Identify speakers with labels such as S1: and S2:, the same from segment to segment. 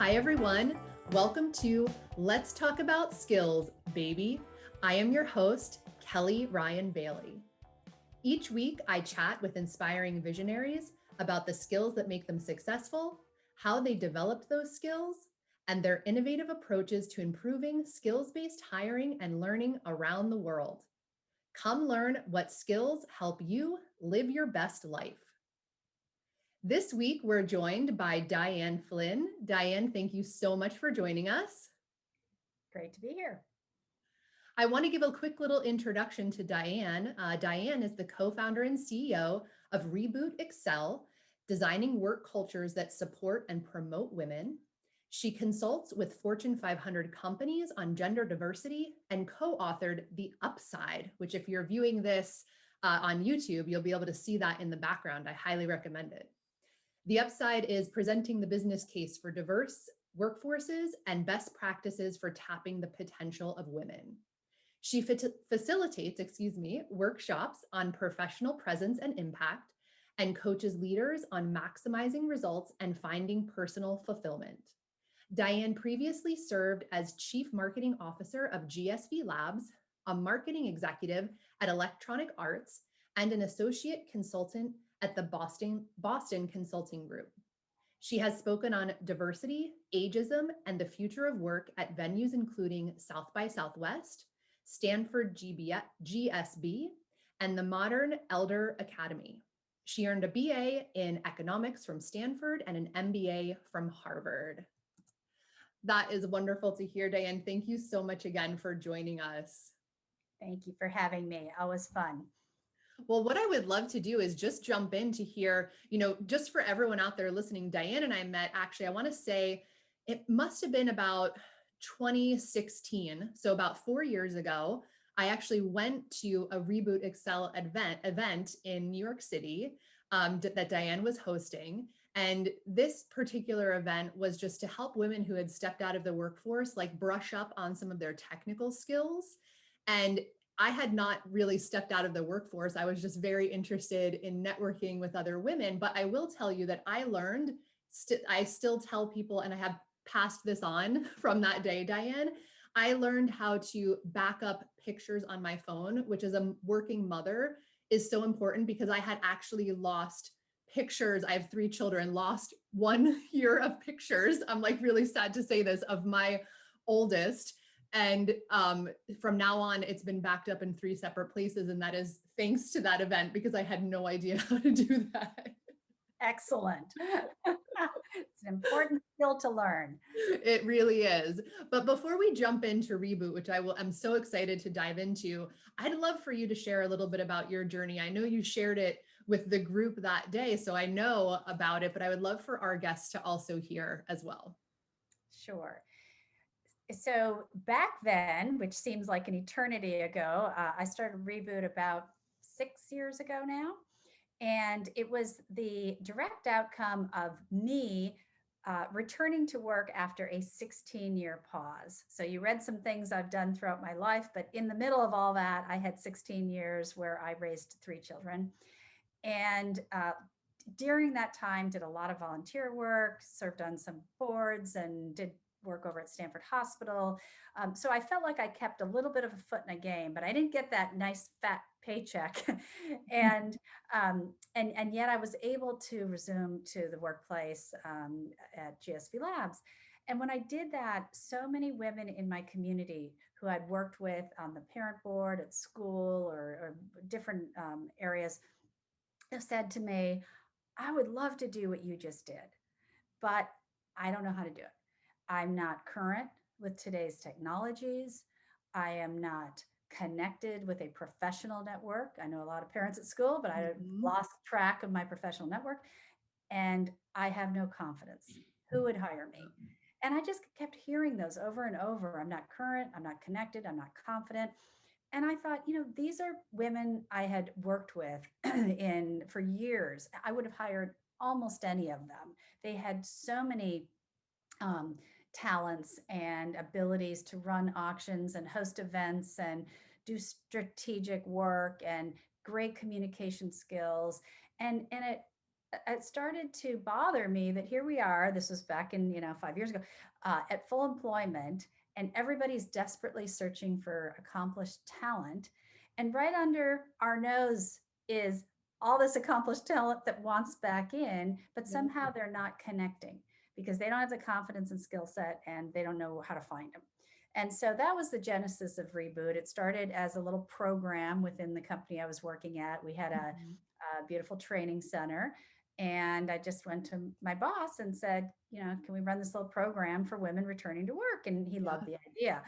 S1: Hi, everyone. Welcome to Let's Talk About Skills, baby. I am your host, Kelly Ryan Bailey. Each week, I chat with inspiring visionaries about the skills that make them successful, how they developed those skills, and their innovative approaches to improving skills-based hiring and learning around the world. Come learn what skills help you live your best life. This week, we're joined by Diane Flynn. Diane, thank you so much for joining us.
S2: Great to be here.
S1: I want to give a quick little introduction to Diane. Diane is the co-founder and CEO of Reboot Accel, designing work cultures that support and promote women. She consults with Fortune 500 companies on gender diversity and co-authored The Upside, which if you're viewing this on YouTube, you'll be able to see that in the background. I highly recommend it. The Upside is presenting the business case for diverse workforces and best practices for tapping the potential of women. She facilitates, workshops on professional presence and impact and coaches leaders on maximizing results and finding personal fulfillment. Diane previously served as Chief Marketing Officer of GSV Labs, a marketing executive at Electronic Arts, and an associate consultant at the Boston Consulting Group. She has spoken on diversity, ageism, and the future of work at venues including South by Southwest, Stanford GSB, and the Modern Elder Academy. She earned a BA in economics from Stanford and an MBA from Harvard. That is wonderful to hear, Diane. Thank you so much again for joining us.
S2: Thank you for having me. Always fun.
S1: Well, what I would love to do is just jump in to hear, just for everyone out there listening, Diane and I met, actually, I want to say it must have been about 2016. So about 4 years ago, I actually went to a Reboot Accel event in New York City that Diane was hosting. And this particular event was just to help women who had stepped out of the workforce, like brush up on some of their technical skills. And I had not really stepped out of the workforce. I was just very interested in networking with other women. But I will tell you that I learned, I still tell people, and I have passed this on from that day, Diane, I learned how to back up pictures on my phone, which as a working mother is so important because I had actually lost pictures. I have 3 children, lost 1 year of pictures. I'm like really sad to say this, of my oldest. And from now on, it's been backed up in 3 separate places. And that is thanks to that event because I had no idea how to do that.
S2: Excellent. It's an important skill to learn.
S1: It really is. But before we jump into Reboot, which I'm so excited to dive into, I'd love for you to share a little bit about your journey. I know you shared it with the group that day, so I know about it, but I would love for our guests to also hear as well.
S2: Sure. So back then, which seems like an eternity ago, I started Reboot about 6 years ago now. And it was the direct outcome of me returning to work after a 16-year pause. So you read some things I've done throughout my life, but in the middle of all that, I had 16 years where I raised 3 children. And during that time, did a lot of volunteer work, served on some boards, and did work over at Stanford Hospital. So I felt like I kept a little bit of a foot in the game, but I didn't get that nice fat paycheck. and yet I was able to resume to the workplace at GSV Labs. And when I did that, so many women in my community who I'd worked with on the parent board at school or different areas have said to me, I would love to do what you just did, but I don't know how to do it. I'm not current with today's technologies. I am not connected with a professional network. I know a lot of parents at school, but I lost track of my professional network. And I have no confidence. Who would hire me? And I just kept hearing those over and over. I'm not current, I'm not connected, I'm not confident. And I thought, these are women I had worked with for years. I would have hired almost any of them. They had so many talents and abilities to run auctions and host events and do strategic work and great communication skills. And it it started to bother me that here we are, this was back in, 5 years ago, at full employment, and everybody's desperately searching for accomplished talent. And right under our nose is all this accomplished talent that wants back in, but
S1: Yeah.
S2: somehow they're not connecting because they don't have the confidence and skill set and they don't know how to find them. And so that was the genesis of Reboot. It started as a little program within the company I was working at. We had
S1: Mhm.
S2: a beautiful training center. And I just went to my boss and said, can we run this little program for women returning to work? And he
S1: Yeah.
S2: loved the idea.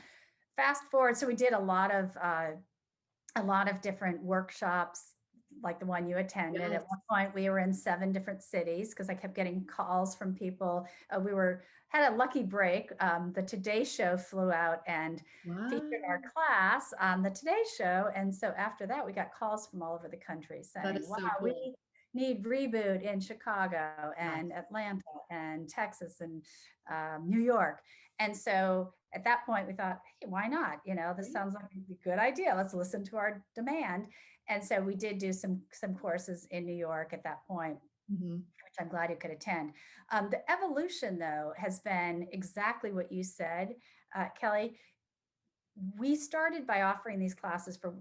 S2: Fast forward, so we did a lot of different workshops like the one you attended.
S1: Yes.
S2: At one point, we were in 7 different cities because I kept getting calls from people. We were had a lucky break. The Today Show flew out and featured our
S1: Wow.
S2: class on the Today Show, and so after that, we got calls from all over the country
S1: That
S2: saying,
S1: is
S2: "Wow,
S1: so cool.
S2: we need Reboot in Chicago and
S1: Yes.
S2: Atlanta and Texas and New York." And so at that point, we thought, hey, why not? This
S1: Right?
S2: sounds like a good idea. Let's listen to our demand. And so we did do some courses in New York at that point,
S1: Mhm.
S2: which I'm glad you could attend. The evolution, though, has been exactly what you said, Kelly. We started by offering these classes for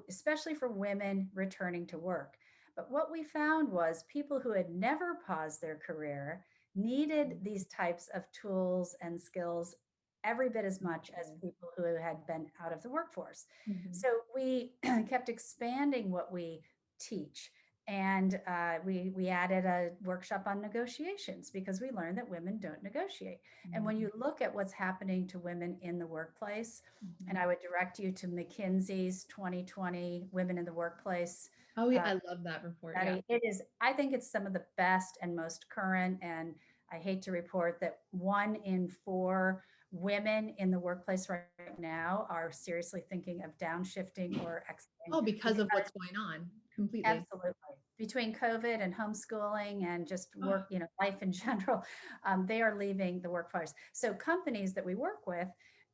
S2: especially for women returning to work. But what we found was people who had never paused their career needed these types of tools and skills every bit as much as
S1: Mhm.
S2: people who had been out of the workforce.
S1: Mhm.
S2: So we kept expanding what we teach. And we added a workshop on negotiations because we learned that women don't negotiate. And when
S1: Mhm.
S2: you look at what's happening to women in the workplace, and
S1: Mhm.
S2: I would direct you to McKinsey's 2020 Women in the Workplace
S1: Oh, yeah,
S2: uh,
S1: I love that report. Yeah.
S2: study. It is, I think it's some of the best and most current. And I hate to report that 1 in 4 women in the workplace right now are seriously thinking of downshifting or exiting
S1: Oh, because
S2: because
S1: of what's going on. Completely.
S2: absolutely. Between COVID and homeschooling and just
S1: Oh,
S2: work, life in general, they are leaving the workforce. So companies that we work with,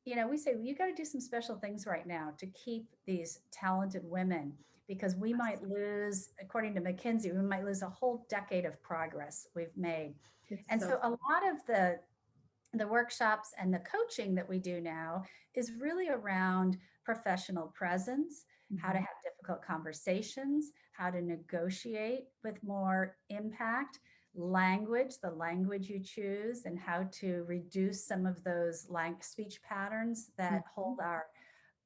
S2: we say, well, you got to do some special things right now to keep these talented women because we
S1: yes.
S2: might lose, according to McKinsey, we might lose a whole decade of progress we've made.
S1: It's
S2: And
S1: so
S2: so a
S1: true.
S2: lot of the workshops and the coaching that we do now is really around professional presence, how to
S1: Mhm.
S2: have difficult conversations, how to negotiate with more impact, language, the language you choose, and how to reduce some of those speech patterns that
S1: Mhm.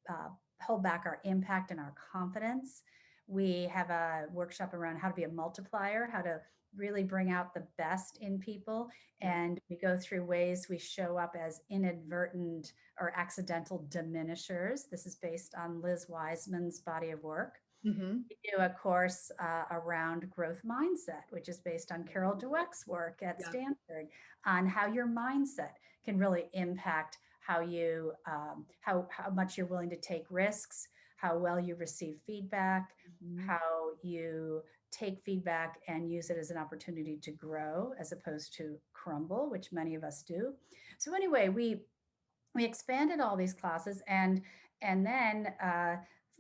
S2: uh, hold back our impact and our confidence. We have a workshop around how to be a multiplier, how to really bring out the best in people.
S1: Yeah.
S2: And we go through ways we show up as inadvertent or accidental diminishers. This is based on Liz Wiseman's body of work.
S1: Mhm.
S2: We do a course around growth mindset, which is based on Carol Dweck's work at
S1: Yeah.
S2: Stanford on how your mindset can really impact how you how much you're willing to take risks, how well you receive feedback,
S1: Mhm.
S2: how you take feedback and use it as an opportunity to grow as opposed to crumble, which many of us do. So anyway, we expanded all these classes and then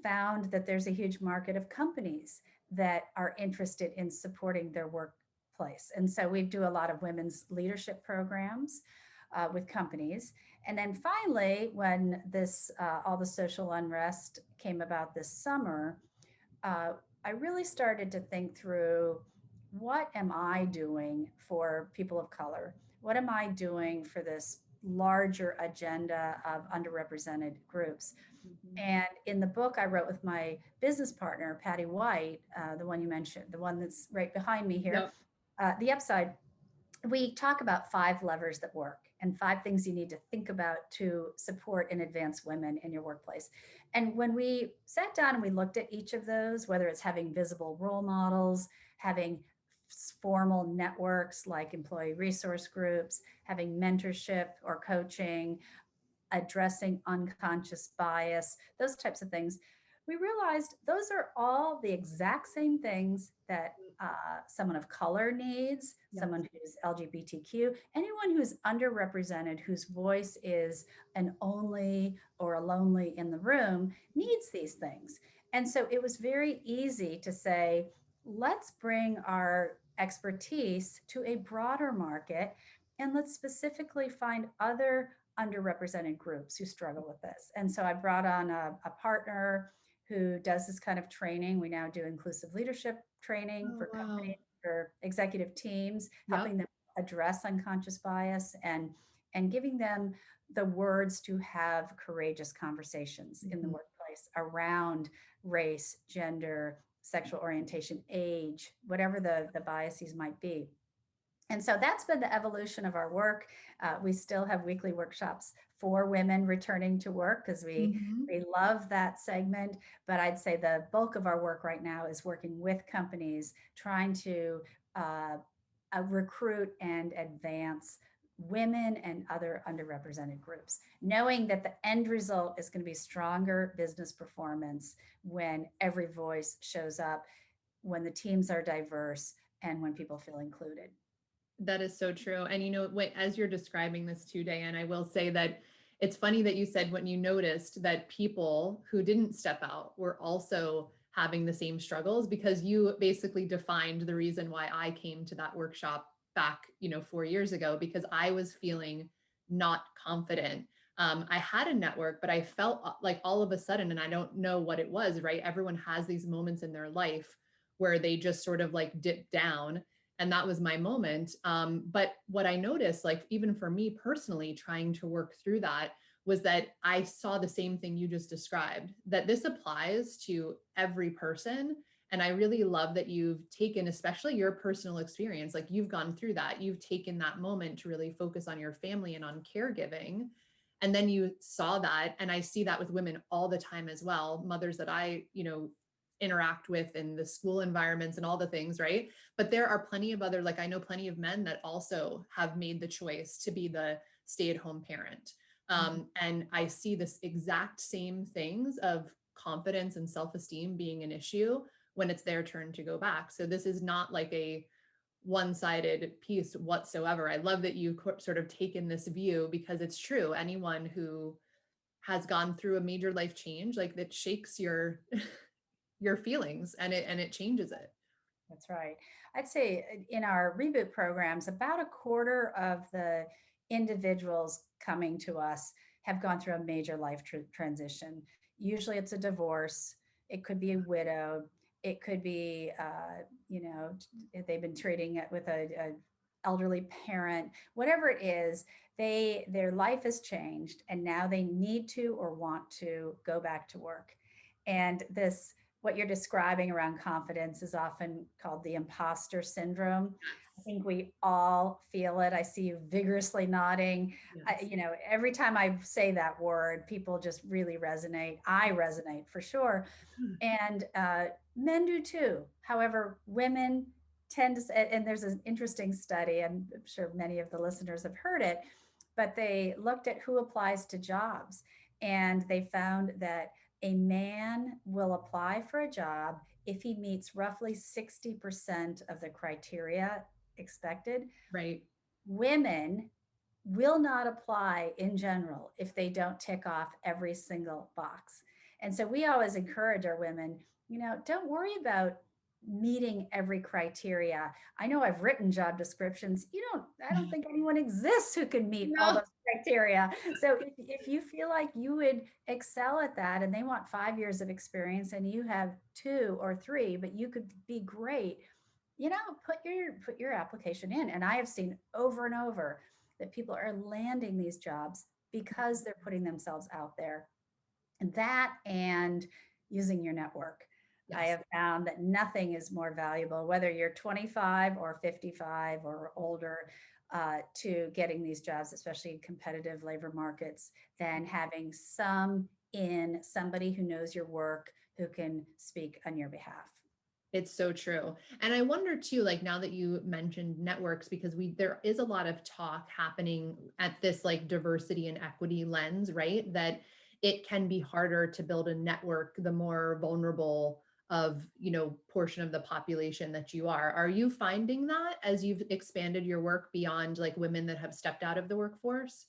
S2: found that there's a huge market of companies that are interested in supporting their workplace. And so we do a lot of women's leadership programs with companies. And then finally, when this all the social unrest came about this summer, uh, I really started to think through what am I doing for people of color? What am I doing for this larger agenda of underrepresented groups?
S1: Mhm.
S2: And in the book I wrote with my business partner, Patty White, the one you mentioned, the one that's right behind me here,
S1: Yep.
S2: The Upside, we talk about 5 levers that work and 5 things you need to think about to support and advance women in your workplace. And when we sat down and we looked at each of those, whether it's having visible role models, having formal networks like employee resource groups, having mentorship or coaching, addressing unconscious bias, those types of things, we realized those are all the exact same things that someone of color needs,
S1: Yes.
S2: someone who's LGBTQ, anyone who's underrepresented, whose voice is an only or a lonely in the room, needs these things. And so it was very easy to say, let's bring our expertise to a broader market, and let's specifically find other underrepresented groups who struggle with this. And so I brought on a partner who does this kind of training. We now do inclusive leadership training
S1: Oh,
S2: for
S1: wow.
S2: companies, for executive teams,
S1: Yep.
S2: helping them address unconscious bias and giving them the words to have courageous conversations in the
S1: Mhm.
S2: workplace around race, gender, sexual orientation, age, whatever the biases might be. And so that's been the evolution of our work. We still have weekly workshops for women returning to work because
S1: Mhm.
S2: we love that segment. But I'd say the bulk of our work right now is working with companies, trying to uh, recruit and advance women and other underrepresented groups, knowing that the end result is going to be stronger business performance when every voice shows up, when the teams are diverse, and when people feel included.
S1: That is so true. And wait, as you're describing this too, Diane, I will say that it's funny that you said when you noticed that people who didn't step out were also having the same struggles, because you basically defined the reason why I came to that workshop back, 4 years ago, because I was feeling not confident. I had a network, but I felt like all of a sudden, and I don't know what it was, right? Everyone has these moments in their life where they just sort of like dip down, and that was my moment. But what I noticed, like even for me personally, trying to work through that, was that I saw the same thing you just described, that this applies to every person. And I really love that you've taken, especially your personal experience, like you've gone through that, you've taken that moment to really focus on your family and on caregiving. And then you saw that, and I see that with women all the time as well, mothers that I, interact with in the school environments and all the things, right? But there are plenty of other, like I know plenty of men that also have made the choice to be the stay-at-home parent.
S2: Mhm.
S1: And I see this exact same things of confidence and self-esteem being an issue when it's their turn to go back. So this is not like a one-sided piece whatsoever. I love that you sort of taken this view, because it's true. Anyone who has gone through a major life change, like that shakes your your feelings, and it changes it.
S2: That's right. I'd say in our reboot programs, about a quarter of the individuals coming to us have gone through a major life transition. Usually it's a divorce, it could be a widow, it could be, they've been treating it with a elderly parent, whatever it is, their life has changed and now they need to or want to go back to work. And this what you're describing around confidence is often called the imposter syndrome. I think we all feel it. I see you vigorously nodding.
S1: Yes.
S2: Every time I say that word, people just really resonate. I resonate for sure. And men do too. However, women tend to, and there's an interesting study, I'm sure many of the listeners have heard it, but they looked at who applies to jobs. And they found that a man will apply for a job if he meets roughly 60% of the criteria expected.
S1: Right.
S2: Women will not apply in general if they don't tick off every single box. And so we always encourage our women, don't worry about meeting every criteria. I know I've written job descriptions. I don't think anyone exists who can meet all
S1: No.
S2: those criteria. So if you feel like you would excel at that and they want 5 years of experience and you have 2 or 3, but you could be great, put your application in. And I have seen over and over that people are landing these jobs because they're putting themselves out there. And that and using your network. I
S1: Yes.
S2: have found that nothing is more valuable, whether you're 25 or 55 or older, to getting these jobs, especially in competitive labor markets, than having somebody who knows your work, who can speak on your behalf.
S1: It's so true. And I wonder too, like now that you mentioned networks, because there is a lot of talk happening at this like diversity and equity lens, right? That it can be harder to build a network the more vulnerable of, portion of the population that you are. Are you finding that as you've expanded your work beyond like women that have stepped out of the workforce?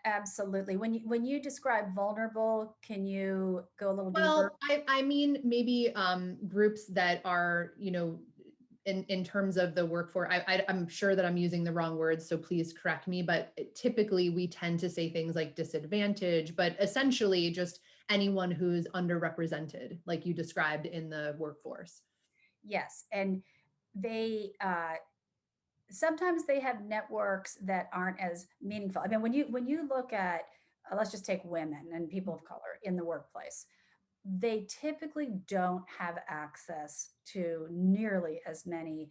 S2: Absolutely. When you describe vulnerable, can you go a little deeper?
S1: Well, I mean, maybe groups that are, in terms of the workforce, I'm sure that I'm using the wrong words, so please correct me. But typically, we tend to say things like disadvantage, but essentially just anyone who's underrepresented, like you described in the workforce.
S2: Yes, and they sometimes they have networks that aren't as meaningful. I mean, when you look at let's just take women and people of color in the workplace, they typically don't have access to nearly as many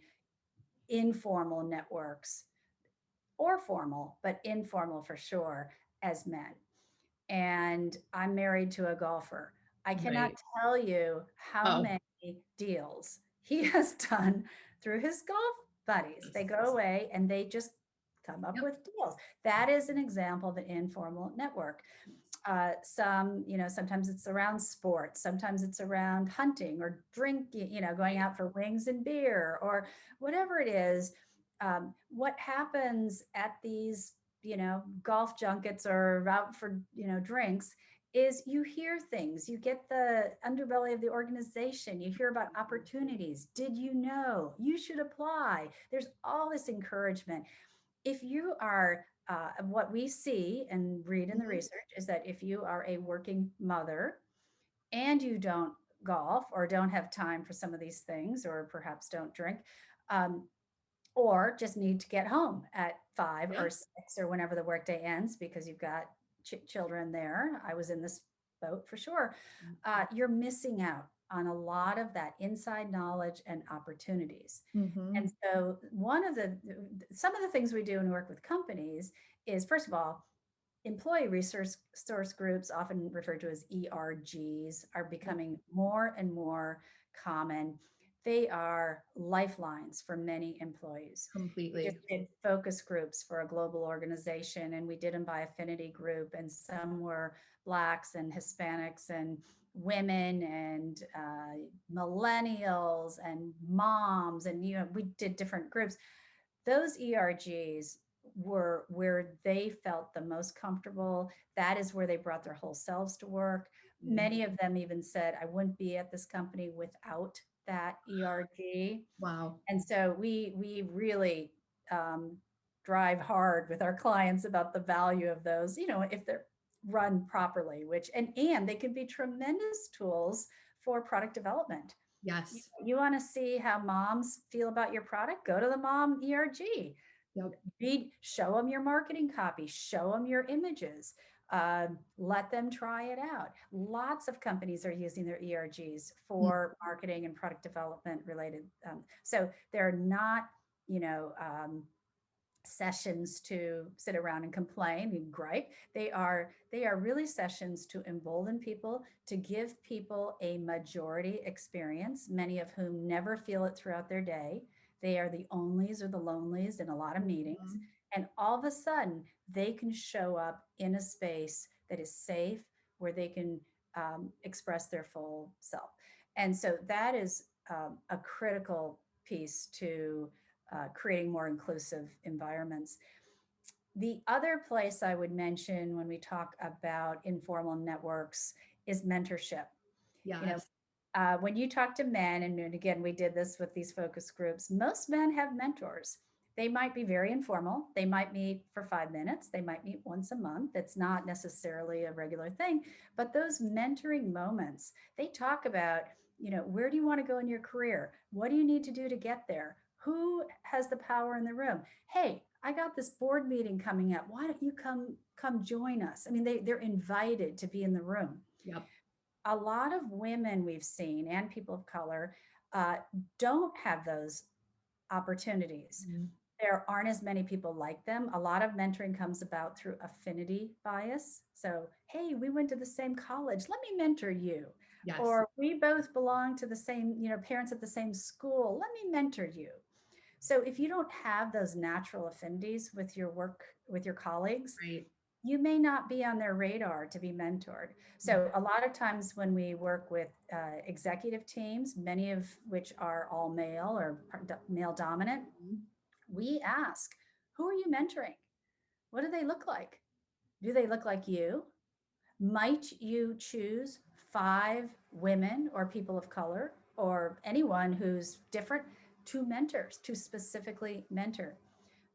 S2: informal networks, or formal, but informal for sure, as men. And I'm married to a golfer. I cannot
S1: Right.
S2: tell you how
S1: Oh,
S2: many deals he has done through his golf buddies. They
S1: yes.
S2: go away and they just come up
S1: Yep.
S2: with deals. That is an example of an informal network. Sometimes it's around sports, sometimes it's around hunting or drinking, going
S1: Right.
S2: out for wings and beer or whatever it is. What happens at these, golf junkets or out for, drinks is you hear things, you get the underbelly of the organization, you hear about opportunities. Did you know you should apply? There's all this encouragement. If you are what we see and read in the
S1: Mhm.
S2: research is that if you are a working mother and you don't golf or don't have time for some of these things or perhaps don't drink, um, or just need to get home at 5
S1: Yeah.
S2: or 6 or whenever the workday ends because you've got children there. I was in this boat for sure. You're missing out on a lot of that inside knowledge and opportunities. And
S1: Mhm.
S2: so some of the things we do when we work with companies is, first of all, employee resource source groups, often referred to as ERGs, are
S1: Yep.
S2: becoming more and more common. They are lifelines for many employees. We just
S1: Completely.
S2: did focus groups for a global organization, and we did them by affinity group, and some were Blacks and Hispanics and women and millennials and moms, and we did different groups. Those ERGs were where they felt the most comfortable. That is where they brought their whole selves to work.
S1: Mm.
S2: Many of them even said, I wouldn't be at this company without that ERG.
S1: Wow.
S2: And so we really um, drive hard with our clients about the value of those, if they're run properly, which and they can be tremendous tools for product development. You,
S1: Yes.
S2: you want to see how moms feel about your product? Go to the mom ERG.
S1: Yep.
S2: Show them your marketing copy, show them your images, let them try it out. Lots of companies are using their ERGs
S1: Mm.
S2: for marketing and product development related. So they're not, you know, sessions to sit around and complain and gripe. They are really sessions to embolden people, to give people a majority experience, many of whom never feel it throughout their day. They are the onlys or the lonelies in a lot of meetings.
S1: Mhm.
S2: And all of a sudden, they can show up in a space that is safe, where they can express their full self. And so that is a critical piece to creating more inclusive environments. The other place I would mention when we talk about informal networks is mentorship. You know,
S1: Yes.
S2: when you talk to men, and again, we did this with these focus groups, most men have mentors. They might be very informal. They might meet for 5 minutes. They might meet once a month. It's not necessarily a regular thing, but those mentoring moments, they talk about, where do you want to go in your career? What do you need to do to get there? Who has the power in the room? Hey, I got this board meeting coming up. Why don't you come join us? I mean, they're invited to be in the room.
S1: Yep.
S2: A lot of women we've seen and people of color uh, don't have those opportunities.
S1: Mhm.
S2: There aren't as many people like them. A lot of mentoring comes about through affinity bias. So, hey, we went to the same college. Let me mentor you.
S1: Yes.
S2: Or we both belong to the same, parents at the same school. Let me mentor you. So if you don't have those natural affinities with your work, with your colleagues,
S1: Right.
S2: you may not be on their radar to be mentored.
S1: Mhm.
S2: So, a lot of times when we work with executive teams, many of which are all male or male dominant, we ask, who are you mentoring? What do they look like? Do they look like you? Might you choose 5 women or people of color or anyone who's different to mentors, to specifically mentor?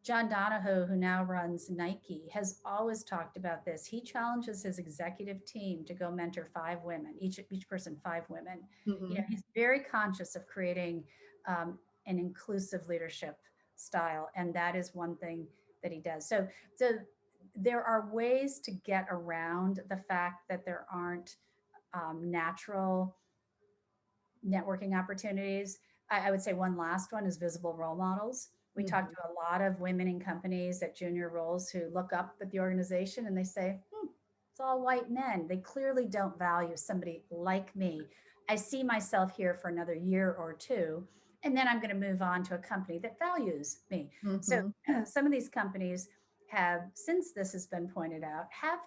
S2: John Donahoe, who now runs Nike, has always talked about this. He challenges his executive team to go mentor 5 women, each person 5 women. You know,
S1: Mhm.
S2: he's very conscious of creating an inclusive leadership style, and that is one thing that he does. So there are ways to get around the fact that there aren't natural networking opportunities. I would say one last one is visible role models. We talk
S1: Mhm.
S2: to a lot of women in companies at junior roles who look up at the organization and they say, it's all white men. They clearly don't value somebody like me. I see myself here for another year or two, and then I'm going to move on to a company that values me. So
S1: Mhm.
S2: some of these companies have, since this has been pointed out, have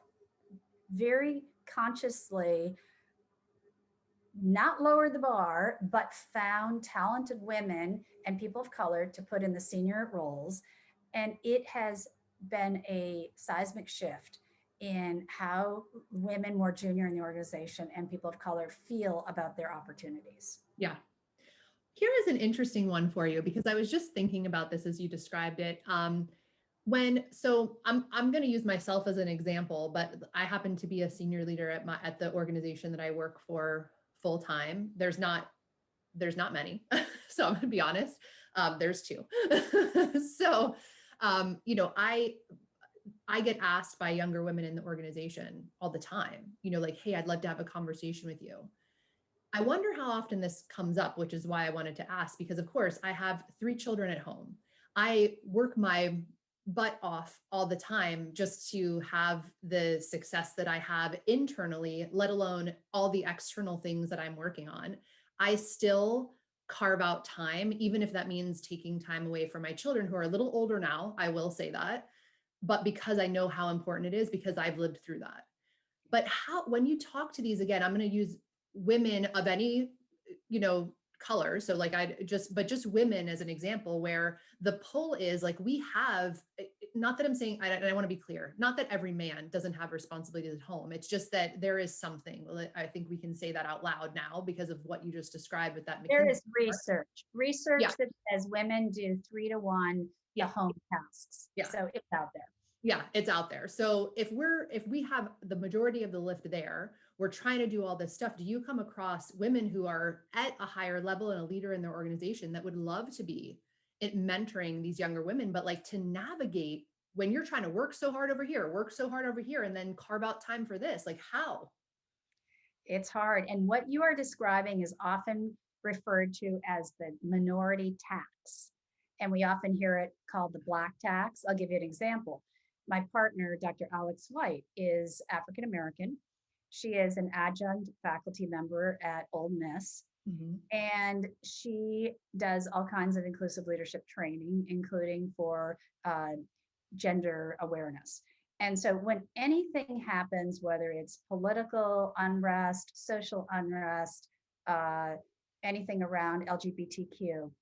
S2: very consciously not lowered the bar, but found talented women and people of color to put in the senior roles. And it has been a seismic shift in how women more junior in the organization and people of color feel about their opportunities.
S1: Yeah. Here is an interesting one for you because I was just thinking about this as you described it. I'm going to use myself as an example, but I happen to be a senior leader at the organization that I work for full time. There's not many. So I'm going to be honest. There's two. So, I get asked by younger women in the organization all the time, like, hey, I'd love to have a conversation with you. I wonder how often this comes up, which is why I wanted to ask, because of course I have 3 children at home. I work my butt off all the time just to have the success that I have internally, let alone all the external things that I'm working on. I still carve out time, even if that means taking time away from my children who are a little older now, I will say that, but because I know how important it is, because I've lived through that. But when you talk to these, again, I'm going to use women of any, color. So like just women as an example, where the pull is like, we have, not that I'm saying, and I want to be clear, not that every man doesn't have responsibilities at home. It's just that there is something. Well, I think we can say that out loud now because of what you just described with that
S2: There
S1: McKinsey
S2: is
S1: report.
S2: research
S1: Yeah.
S2: that says women do 3 to 1 the
S1: Yeah.
S2: home tasks.
S1: Yeah.
S2: So it's out there.
S1: Yeah, it's out there. So if we have the majority of the lift there, we're trying to do all this stuff. Do you come across women who are at a higher level and a leader in their organization that would love to be mentoring these younger women, but like to navigate when you're trying to work so hard over here, and then carve out time for this? Like how?
S2: It's hard. And what you are describing is often referred to as the minority tax. And we often hear it called the black tax. I'll give you an example. My partner, Dr. Alex White, is African American. She is an adjunct faculty member at Ole Miss.
S1: Mhm.
S2: And she does all kinds of inclusive leadership training, including for gender awareness. And so when anything happens, whether it's political unrest, social unrest, uh, anything around LGBTQ,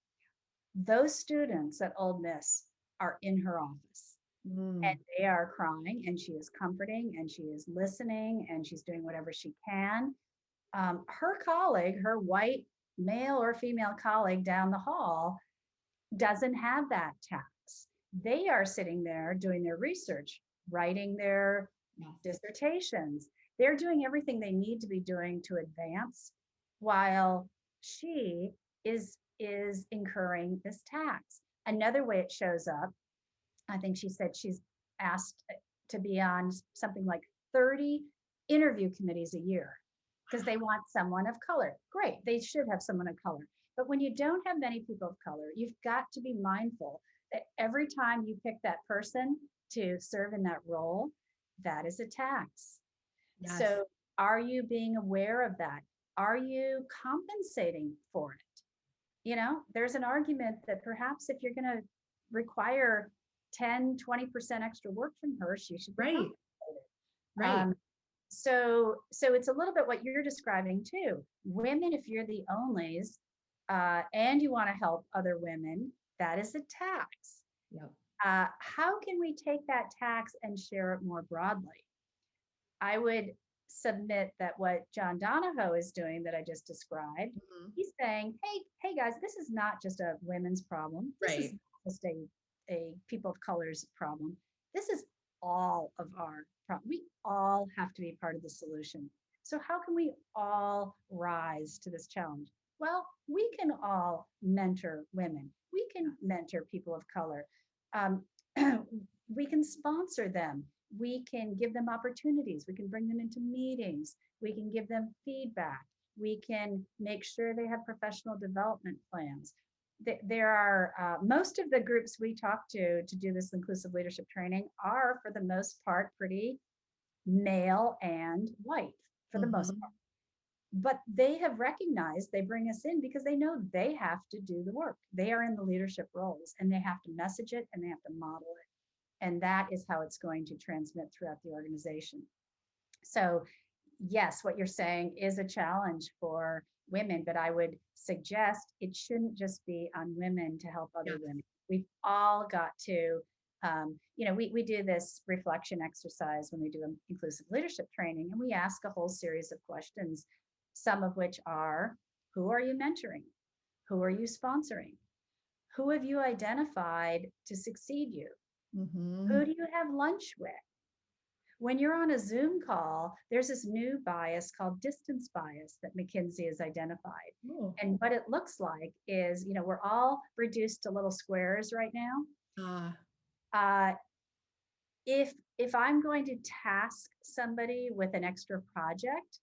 S2: those students at Ole Miss are in her office and
S1: Mm.
S2: they are crying and she is comforting and she is listening and she's doing whatever she can. Her colleague, her white male or female colleague down the hall doesn't have that tax. They are sitting there doing their research, writing their
S1: Yes.
S2: dissertations. They're doing everything they need to be doing to advance while she is incurring this tax. Another way it shows up, I think she said she's asked to be on something like 30 interview committees a year because they want someone of color. Great, they should have someone of color. But when you don't have many people of color, you've got to be mindful that every time you pick that person to serve in that role, that is a tax.
S1: Yes.
S2: So are you being aware of that? Are you compensating for it? You know, there's an argument that perhaps if you're going to require 10-20% extra work from her, she should be
S1: Right.
S2: compensated.
S1: Right.
S2: So it's a little bit what you're describing too. Women, if you're the onlys and you want to help other women, that is a tax.
S1: Yep.
S2: How can we take that tax and share it more broadly? I would submit that what John Donahoe is doing that I just described,
S1: Mhm.
S2: he's saying, hey guys, this is not just a women's problem. This is
S1: Right.
S2: not just a people of color's problem. This is all of our problem. We all have to be part of the solution. So how can we all rise to this challenge? Well, we can all mentor women. We can mentor people of color. Um, we can sponsor them. We can give them opportunities. We can bring them into meetings. We can give them feedback. We can make sure they have professional development plans. There are most of the groups we talk to do this inclusive leadership training are, for the most part, pretty male and white for the most
S1: Mhm.
S2: part. But they have recognized they bring us in because they know they have to do the work. They are in the leadership roles and they have to message it and they have to model it. And that is how it's going to transmit throughout the organization. So, yes, what you're saying is a challenge for women, but I would suggest it shouldn't just be on women to help other
S1: Yes.
S2: women. We've all got to, we do this reflection exercise when we do an inclusive leadership training, and we ask a whole series of questions, some of which are, who are you mentoring? Who are you sponsoring? Who have you identified to succeed you? Who
S1: Mhm.
S2: do you have lunch with? When you're on a Zoom call, there's this new bias called distance bias that McKinsey has identified.
S1: Oh.
S2: And what it looks like is, we're all reduced to little squares right now.
S1: Ah,
S2: Uh, if I'm going to task somebody with an extra project,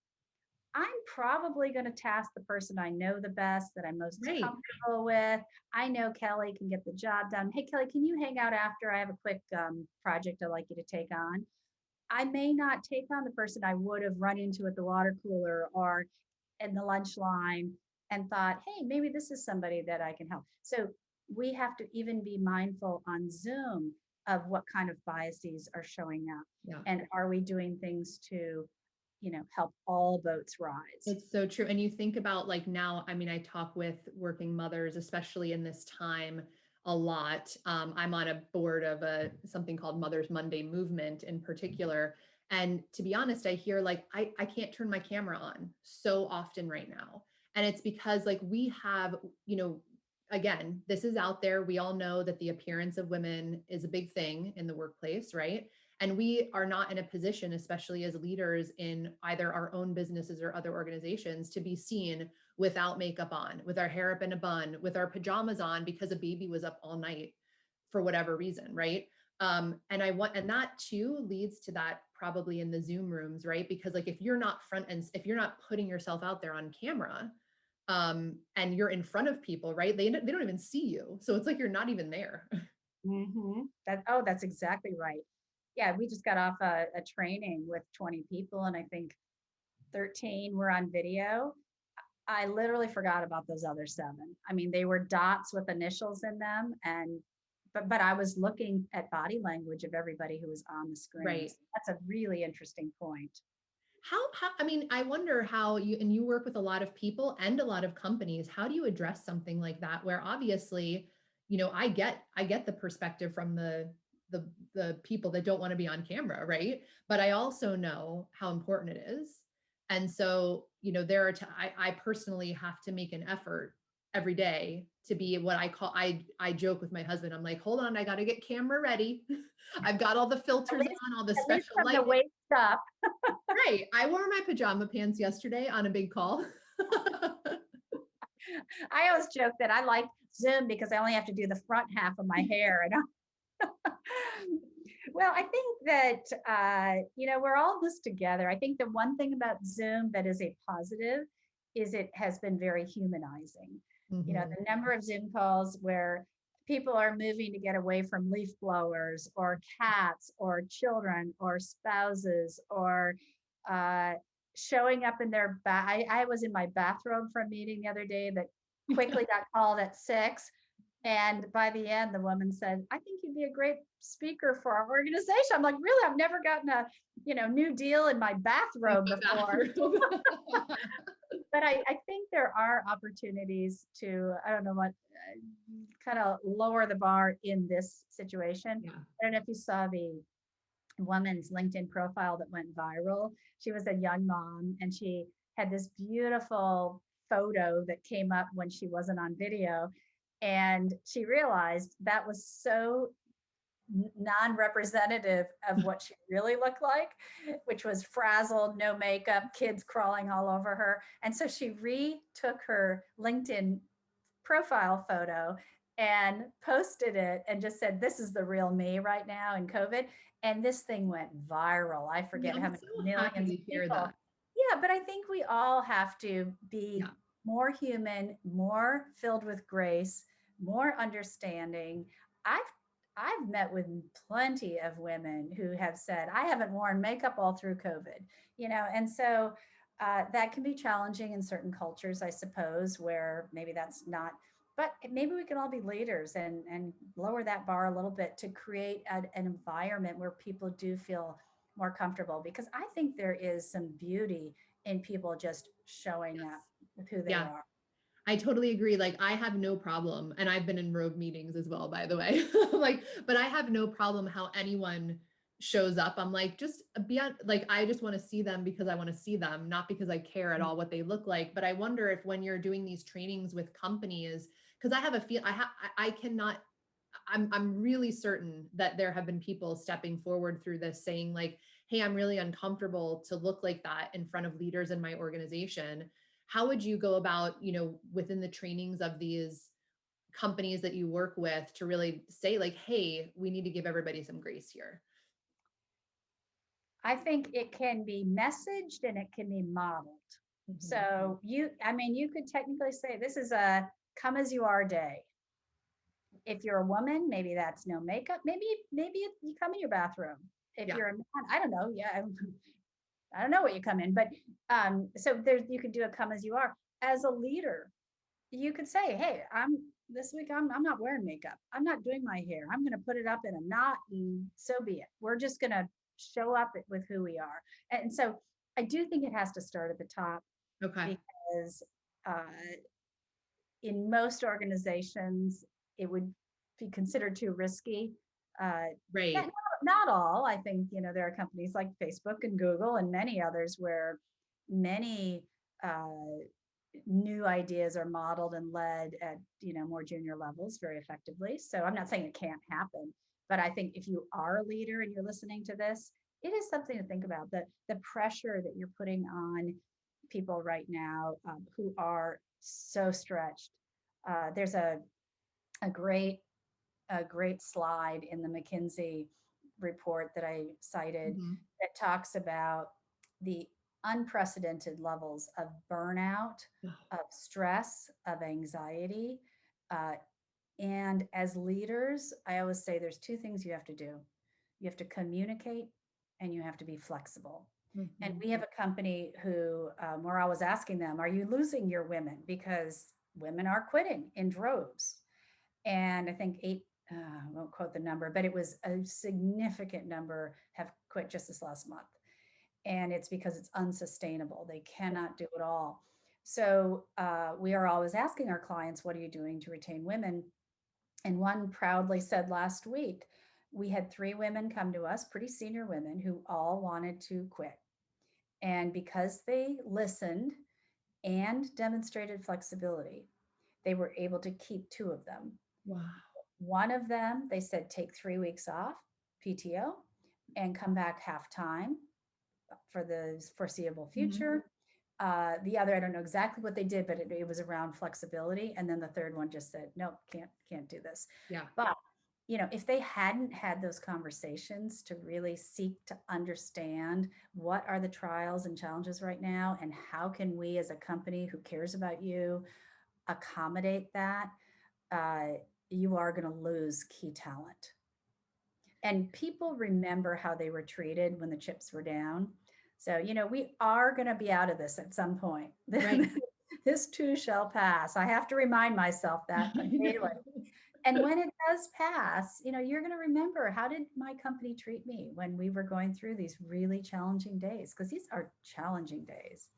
S2: I'm probably going to task the person I know the best, that I'm most
S1: right.
S2: comfortable with. I know Kelly can get the job done. Hey, Kelly, can you hang out after? I have a quick project I'd like you to take on. I may not take on the person I would have run into at the water cooler or in the lunch line and thought, hey, maybe this is somebody that I can help. So we have to even be mindful on Zoom of what kind of biases are showing up.
S1: Yeah.
S2: And are we doing things to, help all boats rise?
S1: It's so true. And you think about like now, I mean, I talk with working mothers, especially in this time, a lot. I'm on a board of something called Mother's Monday movement in particular. And to be honest, I hear like I can't turn my camera on so often right now. And it's because like we have, again, this is out there. We all know that the appearance of women is a big thing in the workplace, right? And we are not in a position, especially as leaders in either our own businesses or other organizations, to be seen without makeup on, with our hair up in a bun, with our pajamas on because a baby was up all night for whatever reason, right? And that too leads to that probably in the Zoom rooms, right? Because like if you're not if you're not putting yourself out there on camera, and you're in front of people, right? They don't even see you, so it's like you're not even there.
S2: That's exactly right. Yeah, we just got off a training with 20 people, and I think 13 were on video. I literally forgot about those other seven. I mean, they were dots with initials in them, and but I was looking at body language of everybody who was on the screen.
S1: Right.
S2: So that's a really interesting point.
S1: How, I mean, I wonder how you work with a lot of people and a lot of companies. How do you address something like that where obviously, I get the perspective from the people that don't want to be on camera, right? But I also know how important it is. And so, there are I personally have to make an effort every day to be what I joke with my husband. I'm like, hold on, I got to get camera ready. I've got all the
S2: At
S1: filters
S2: least,
S1: on, all the
S2: at least
S1: special
S2: from the
S1: lighting.
S2: waist up.
S1: Right. I wore my pajama pants yesterday on a big call.
S2: I always joke that I like Zoom because I only have to do the front half of my hair. Well, I think that, we're all this together. I think the one thing about Zoom that is a positive is it has been very humanizing.
S1: Mhm.
S2: The number of Zoom calls where people are moving to get away from leaf blowers or cats or children or spouses or uh, showing up in their I was in my bathrobe for a meeting the other day that quickly got called at 6. And by the end, the woman said, I think you'd be a great speaker for our organization. I'm like, really? I've never gotten a, new deal in my
S1: In
S2: bathrobe
S1: the
S2: before.
S1: bathroom.
S2: But I think there are opportunities to, I don't know what, kind of lower the bar in this situation.
S1: Yeah.
S2: I don't know if you saw the woman's LinkedIn profile that went viral. She was a young mom and she had this beautiful photo that came up when she wasn't on video. And she realized that was so non-representative of what she really looked like, which was frazzled, no makeup, kids crawling all over her. And so she retook her LinkedIn profile photo and posted it and just said, this is the real me right now in COVID. And this thing went viral. I
S1: Yeah,
S2: forget how
S1: I'm
S2: many
S1: so happy
S2: millions
S1: to
S2: of
S1: hear
S2: people.
S1: that.
S2: Yeah, but I think we all have to be
S1: Yeah.
S2: more human, more filled with grace, more understanding. I've I've met with plenty of women who have said, I haven't worn makeup all through COVID, and so that can be challenging in certain cultures, I suppose, where maybe that's not, but maybe we can all be leaders and lower that bar a little bit to create an environment where people do feel more comfortable, because I think there is some beauty in people just showing up
S1: Yes.
S2: with who they
S1: Yeah.
S2: are.
S1: I totally agree. Like I have no problem, and I've been in rogue meetings as well, by the way. Like, but I have no problem how anyone shows up. I'm like, just be on, like, I just want to see them because I want to see them, not because I care at all what they look like. But I wonder if when you're doing these trainings with companies, because I have a feel, I cannot, I'm really certain that there have been people stepping forward through this saying like, hey, I'm really uncomfortable to look like that in front of leaders in my organization. How would you go about, within the trainings of these companies that you work with to really say like, hey, we need to give everybody some grace here?
S2: I think it can be messaged and it can be modeled.
S1: Mhm.
S2: So you could technically say this is a come as you are day. If you're a woman, maybe that's no makeup. Maybe you come in your bathroom. If
S1: Yeah.
S2: you're a man, I don't know. Yeah, I don't know what you come in, but so there's you could do a come as you are. As a leader, you could say, hey, I'm this week I'm not wearing makeup. I'm not doing my hair. I'm going to put it up in a knot and so be it. We're just going to show up with who we are. And so I do think it has to start at the top,
S1: Okay.
S2: because uh, in most organizations, it would be considered too risky. Uh, not,
S1: Right.
S2: not all. I think, there are companies like Facebook and Google and many others where many new ideas are modeled and led at more junior levels very effectively. So I'm not saying it can't happen, but I think if you are a leader and you're listening to this, it is something to think about, the pressure that you're putting on people right now, who are so stretched. There's a great slide in the McKinsey report that I cited
S1: Mhm.
S2: that talks about the unprecedented levels of burnout, of stress, of anxiety. Uh, and as leaders, I always say there's two things you have to do: you have to communicate and you have to be flexible. And
S1: Mhm.
S2: we have a company who, we're always asking them, are you losing your women? Because women are quitting in droves. And I think I won't quote the number, but it was a significant number have quit just this last month. And it's because it's unsustainable. They cannot do it all. So we are always asking our clients, what are you doing to retain women? And one proudly said last week, we had 3 women come to us, pretty senior women, who all wanted to quit. And because they listened and demonstrated flexibility, they were able to keep 2 of them.
S1: Wow.
S2: One of them, they said, take 3 weeks off, PTO, and come back half time for the foreseeable
S1: Mhm.
S2: future. The other, I don't know exactly what they did, but it was around flexibility. And then the third one just said, nope, can't do this.
S1: Yeah.
S2: But if they hadn't had those conversations to really seek to understand what are the trials and challenges right now, and how can we as a company who cares about you accommodate that, uh, you are going to lose key talent. And people remember how they were treated when the chips were down. So, we are going to be out of this at some point.
S1: Right.
S2: This too shall pass. I have to remind myself that
S1: I
S2: daily.
S1: know.
S2: And when it does pass, you're going to remember, how did my company treat me when we were going through these really challenging days? Because these are challenging days.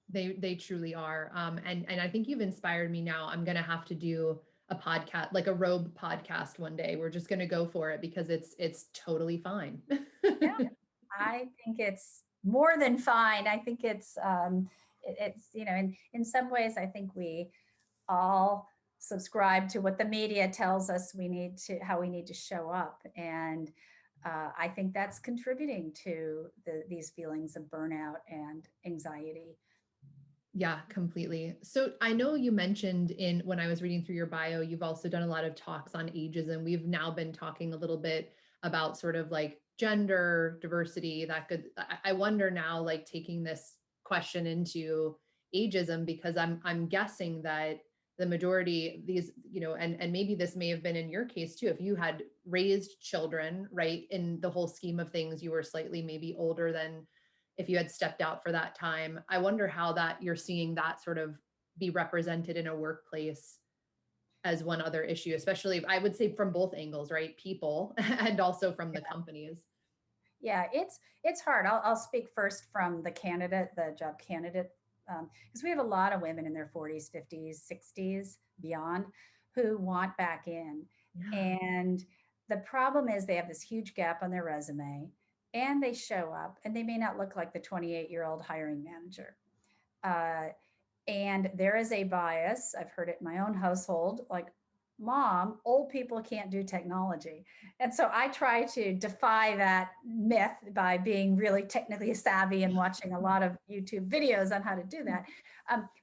S1: They truly are. And I think you've inspired me now. I'm gonna have to do a podcast, like a robe podcast one day. We're just going to go for it because it's totally fine.
S2: Yeah, I think it's more than fine. I think it's, in some ways, I think we all subscribe to what the media tells us how we need to show up. And I think that's contributing to these feelings of burnout and anxiety.
S1: Yeah, completely. So I know you mentioned when I was reading through your bio, you've also done a lot of talks on ageism. We've now been talking a little bit about sort of like gender diversity. I wonder now, like taking this question into ageism, because I'm guessing that the majority these, and maybe this may have been in your case too, if you had raised children, right? In the whole scheme of things, you were slightly maybe older than if you had stepped out for that time. I wonder how that you're seeing that sort of be represented in a workplace as one other issue, especially I would say from both angles, right? People and also from the companies.
S2: Yeah, it's hard. I'll speak first from the job candidate, because we have a lot of women in their 40s, 50s, 60s, beyond, who want back in.
S1: Yeah.
S2: And the problem is they have this huge gap on their resume, and they show up and they may not look like the 28-year-old hiring manager. Uh, and there is a bias. I've heard it in my own household, like, Mom, old people can't do technology. And so I try to defy that myth by being really technically savvy and watching a lot of YouTube videos on how to do that.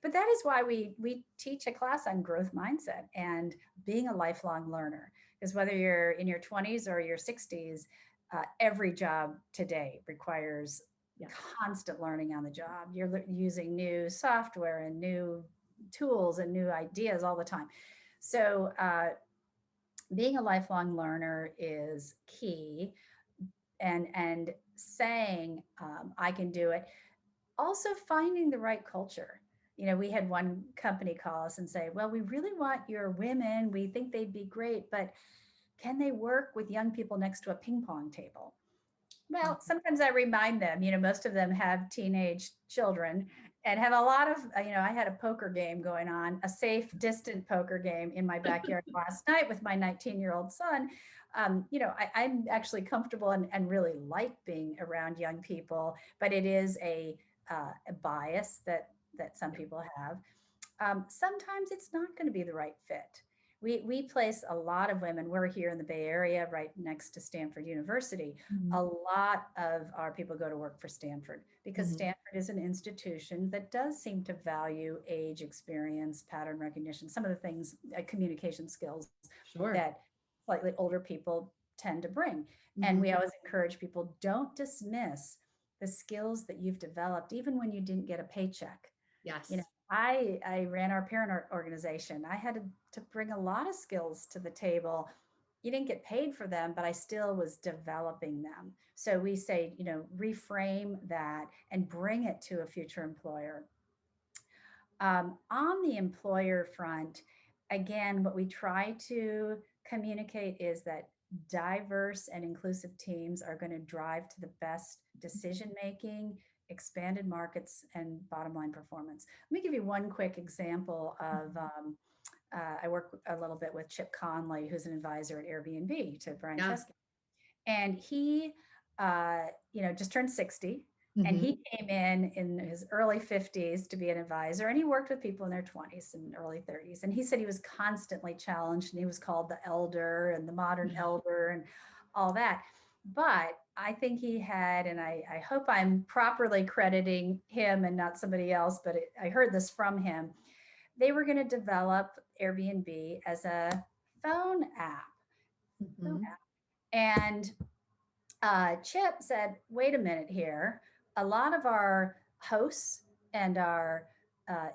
S2: But that is why we teach a class on growth mindset and being a lifelong learner. Because whether you're in your 20s or your 60s, every job today requires constant learning on the job. You're using new software and new tools and new ideas all the time. So being a lifelong learner is key, and saying I can do it. Also finding the right culture. We had one company call us and say, well, we really want your women. We think they'd be great, but can they work with young people next to a ping pong table? Well, sometimes I remind them, most of them have teenage children and have a lot of, I had a poker game going on, a safe, distant poker game in my backyard last night with my 19-year-old son. I'm actually comfortable and really like being around young people, but it is a bias that some people have. Sometimes it's not going to be the right fit. We place a lot of women. We're here in the Bay Area, right next to Stanford University.
S1: Mm-hmm.
S2: A lot of our people go to work for Stanford because
S1: Mm-hmm.
S2: Stanford is an institution that does seem to value age, experience, pattern recognition, some of the things, communication skills
S1: Sure.
S2: that slightly older people tend to bring.
S1: Mm-hmm.
S2: And we always encourage people, don't dismiss the skills that you've developed, even when you didn't get a paycheck.
S1: Yes.
S2: I ran our parent organization. I had to bring a lot of skills to the table. You didn't get paid for them, but I still was developing them. So we say, reframe that and bring it to a future employer. On the employer front, again, what we try to communicate is that diverse and inclusive teams are going to drive to the best decision making, expanded markets, and bottom line performance. Let me give you one quick example of. I work a little bit with Chip Conley, who's an advisor at Airbnb to Brian Chesky, and he, just turned 60. And
S1: Mm-hmm.
S2: he came in his early 50s to be an advisor, and he worked with people in their 20s and early 30s. And he said he was constantly challenged, and he was called the elder and the modern elder and all that. But I think he had, and I hope I'm properly crediting him and not somebody else, but I heard this from him. They were going to develop Airbnb as a phone app.
S1: Mm-hmm.
S2: Phone app. And Chip said, wait a minute here. A lot of our hosts and our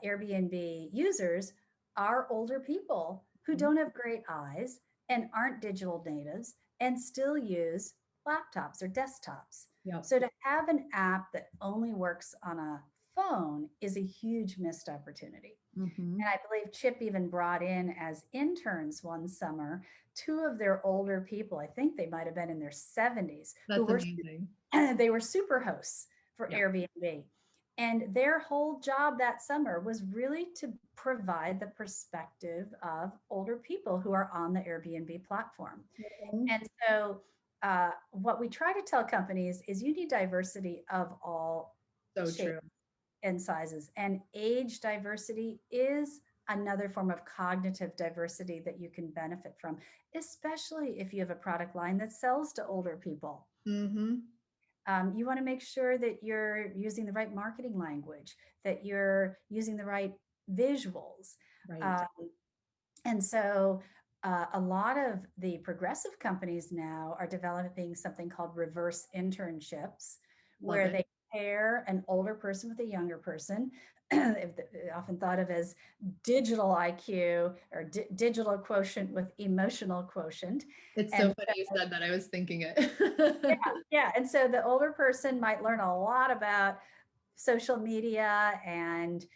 S2: Airbnb users are older people who don't have great eyes and aren't digital natives and still use laptops or desktops.
S1: Yep.
S2: So to have an app that only works on a phone is a huge missed opportunity.
S1: Mm-hmm.
S2: And I believe Chip even brought in as interns one summer two of their older people. I think they might have been in their 70s.
S1: That's amazing.
S2: They were super hosts for Airbnb. And their whole job that summer was really to provide the perspective of older people who are on the Airbnb platform.
S1: Mhm.
S2: And so, what we try to tell companies is you need diversity of all
S1: So
S2: shapes
S1: true.
S2: and sizes. And age diversity is another form of cognitive diversity that you can benefit from, especially if you have a product line that sells to older people.
S1: Hmm.
S2: You want to make sure that you're using the right marketing language, that you're using the right visuals.
S1: Right.
S2: Um, and so a lot of the progressive companies now are developing something called reverse internships,
S1: Love
S2: where
S1: it.
S2: they pair an older person with a younger person, often thought of as digital IQ or digital quotient with emotional quotient.
S1: It's so
S2: And
S1: funny you said that. I was thinking
S2: yeah,
S1: it.
S2: yeah. And so the older person might learn a lot about social media and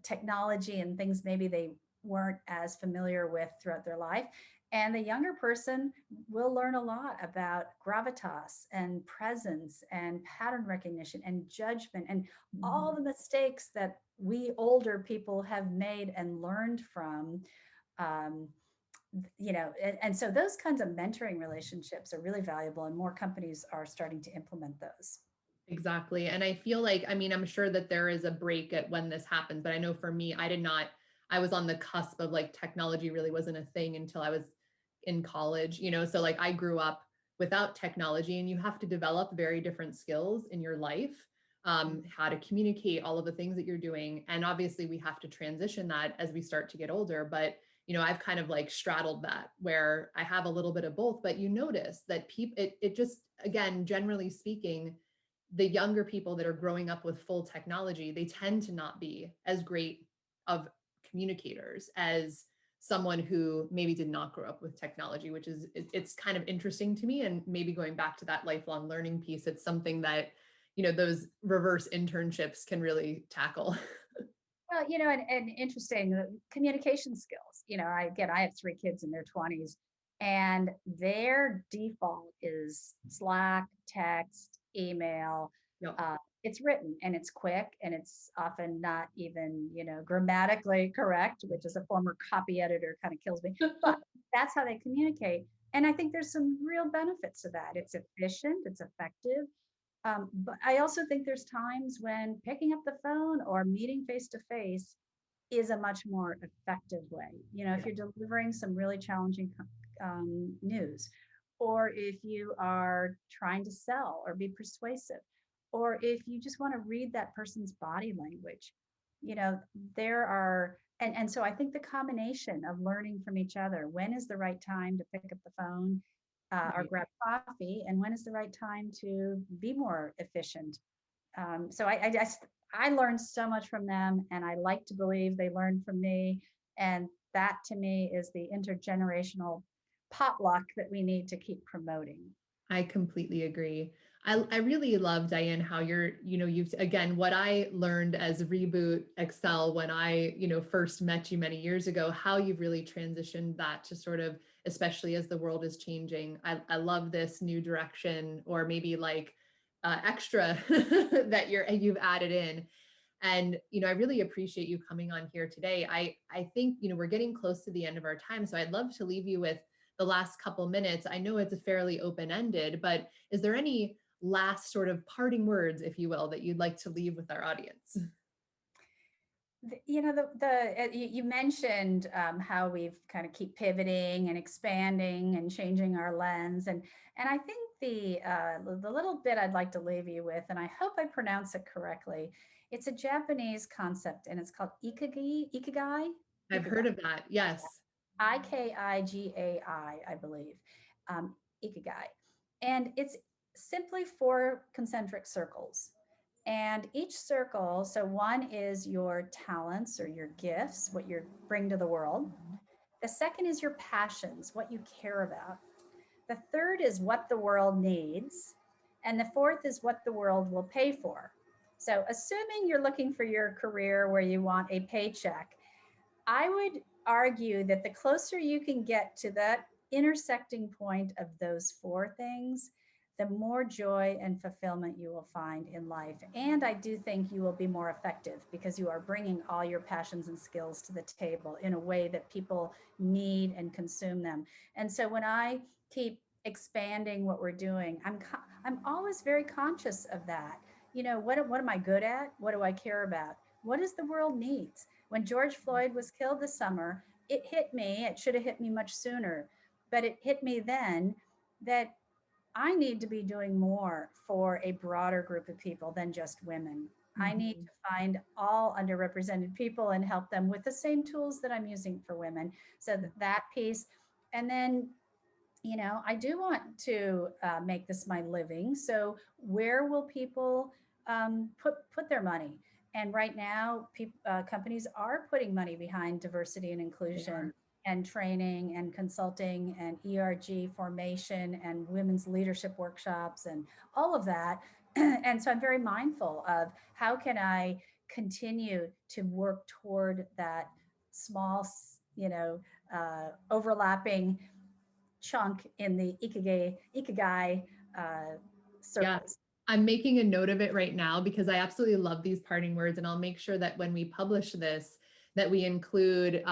S2: technology and things maybe they weren't as familiar with throughout their life. And the younger person will learn a lot about gravitas and presence and pattern recognition and judgment and all
S1: Mhm.
S2: the mistakes that we older people have made and learned from. Um, and so those kinds of mentoring relationships are really valuable, and more companies are starting to implement those.
S1: Exactly. And I feel like, I mean, I'm sure that there is a break at when this happens, but I know for me, I was on the cusp of like technology really wasn't a thing until I was in college, so like I grew up without technology and you have to develop very different skills in your life, how to communicate, all of the things that you're doing. And obviously we have to transition that as we start to get older. But I've kind of like straddled that where I have a little bit of both, but you notice that it just, again, generally speaking, the younger people that are growing up with full technology, they tend to not be as great of communicators as someone who maybe did not grow up with technology, which is it's kind of interesting to me. And maybe going back to that lifelong learning piece, it's something that those reverse internships can really tackle.
S2: Well, and interesting communication skills. I have 3 kids in their 20s, and their default is Slack, text, email.
S1: Yep.
S2: It's written and it's quick and it's often not even, grammatically correct, which as a former copy editor kind of kills me. But that's how they communicate. And I think there's some real benefits to that. It's efficient, it's effective. But I also think there's times when picking up the phone or meeting face to face is a much more effective way. If you're delivering some really challenging news, or if you are trying to sell or be persuasive, or if you just want to read that person's body language, you know, there are, and so I think the combination of learning from each other, when is the right time to pick up the phone or
S1: Right.
S2: grab coffee, and when is the right time to be more efficient. So I learned so much from them, and I like to believe they learned from me. And that to me is the intergenerational potluck that we need to keep promoting.
S1: I completely agree. I really love, Diane, how you've, again, what I learned as Reboot Excel when I, first met you many years ago, how you've really transitioned that to sort of, especially as the world is changing. I love this new direction, or maybe like extra that you've added in. And, I really appreciate you coming on here today. I think, we're getting close to the end of our time. So I'd love to leave you with the last couple minutes. I know it's a fairly open-ended, but is there any last sort of parting words, if you will, that you'd like to leave with our audience?
S2: You mentioned how we've kind of keep pivoting and expanding and changing our lens, and I think the little bit I'd like to leave you with, and I hope I pronounce it correctly. It's a Japanese concept, and it's called
S1: I've
S2: ikigai,
S1: heard of that. Yes.
S2: Ikigai, I believe, um, ikigai, and it's simply 4 concentric circles. And each circle, so one is your talents or your gifts, what you bring to the world. The second is your passions, what you care about. The third is what the world needs. And the fourth is what the world will pay for. So, assuming you're looking for your career where you want a paycheck, I would argue that the closer you can get to that intersecting point of those 4 things, the more joy and fulfillment you will find in life. And I do think you will be more effective because you are bringing all your passions and skills to the table in a way that people need and consume them. And so when I keep expanding what we're doing, I'm always very conscious of that. You know, what am I good at? What do I care about? What does the world needs? When George Floyd was killed this summer, it hit me. It should have hit me much sooner, but it hit me then that I need to be doing more for a broader group of people than just women. I need
S1: Mhm.
S2: to find all underrepresented people and help them with the same tools that I'm using for women. So that piece. And then, you know, I do want to make this my living. So where will people put their money? And right now, companies are putting money behind diversity and
S1: They
S2: inclusion
S1: are.
S2: and training and consulting and ERG formation and women's leadership workshops and all of that. And so I'm very mindful of how can I continue to work toward that small, you know, overlapping chunk in the ikigai
S1: Yeah.
S2: circles.
S1: I'm making a note of it right now because I absolutely love these parting words, and I'll make sure that when we publish this, that we include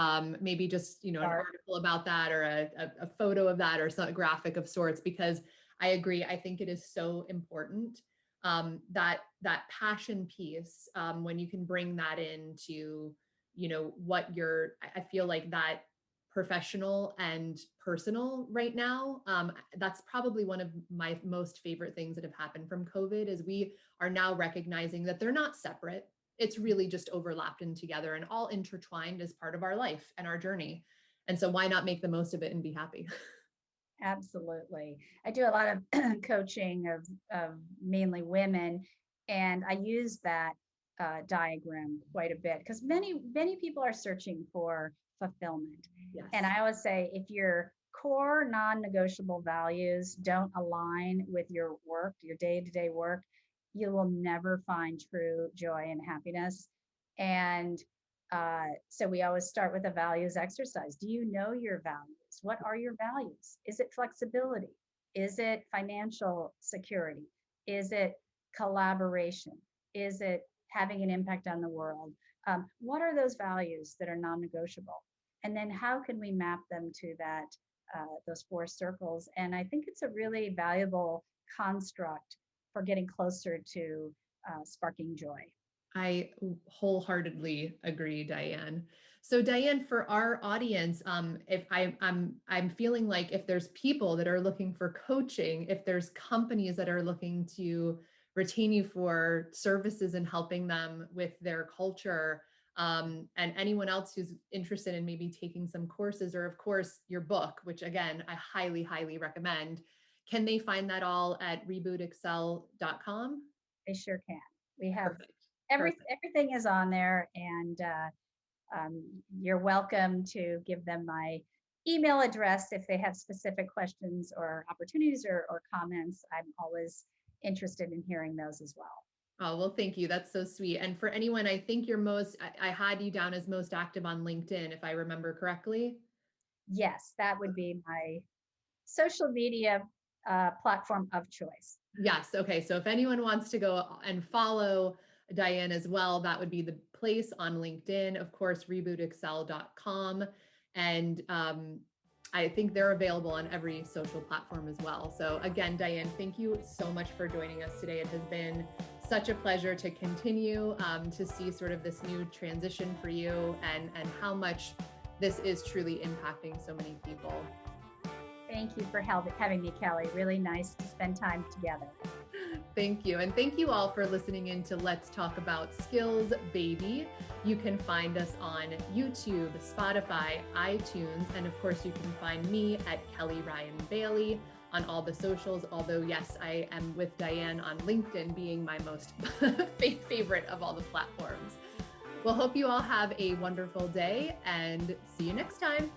S1: maybe just an
S2: Art.
S1: article about that, or a photo of that, or some graphic of sorts. Because I agree, I think it is so important, that passion piece, when you can bring that into what you're. I feel like that professional and personal right now. That's probably one of my most favorite things that have happened from COVID is we are now recognizing that they're not separate. It's really just overlapped and together and all intertwined as part of our life and our journey. And so why not make the most of it and be happy?
S2: Absolutely. I do a lot of coaching of mainly women, and I use that diagram quite a bit because many people are searching for fulfillment. And
S1: Yes.
S2: I always say if your core non-negotiable values don't align with your work, your day-to-day work, you will never find true joy and happiness. And so we always start with a values exercise. Do you know your values? What are your values? Is it flexibility? Is it financial security? Is it collaboration? Is it having an impact on the world? What are those values that are non-negotiable? And then how can we map them to that those four circles? And I think it's a really valuable construct for getting closer to sparking joy.
S1: I wholeheartedly agree, Diane. So, Diane, for our audience, if I'm feeling like if there's people that are looking for coaching, if there's companies that are looking to retain you for services and helping them with their culture, and anyone else who's interested in maybe taking some courses, or of course your book, which again I highly, highly recommend, can they find that all at rebootaccel.com?
S2: They sure can. We have
S1: Perfect. Perfect.
S2: everything is on there, and you're welcome to give them my email address if they have specific questions or opportunities or comments. I'm always interested in hearing those as well.
S1: Oh, well, thank you. That's so sweet. And for anyone, I think you're I had you down as most active on LinkedIn, if I remember correctly.
S2: Yes, that would be my social media platform of choice.
S1: Yes. Okay. So if anyone wants to go and follow Diane as well, that would be the place on LinkedIn. Of course, rebootaccel.com. And I think they're available on every social platform as well. So again, Diane, thank you so much for joining us today. It has been such a pleasure to continue to see sort of this new transition for you, and how much this is truly impacting so many people.
S2: Thank you for having me, Kelly. Really nice to spend time together.
S1: Thank you. And thank you all for listening in to Let's Talk About Skills, Baby. You can find us on YouTube, Spotify, iTunes, and of course you can find me at Kelly Ryan Bailey on all the socials. Although yes, I am with Diane on LinkedIn being my most favorite of all the platforms. Well, hope you all have a wonderful day and see you next time.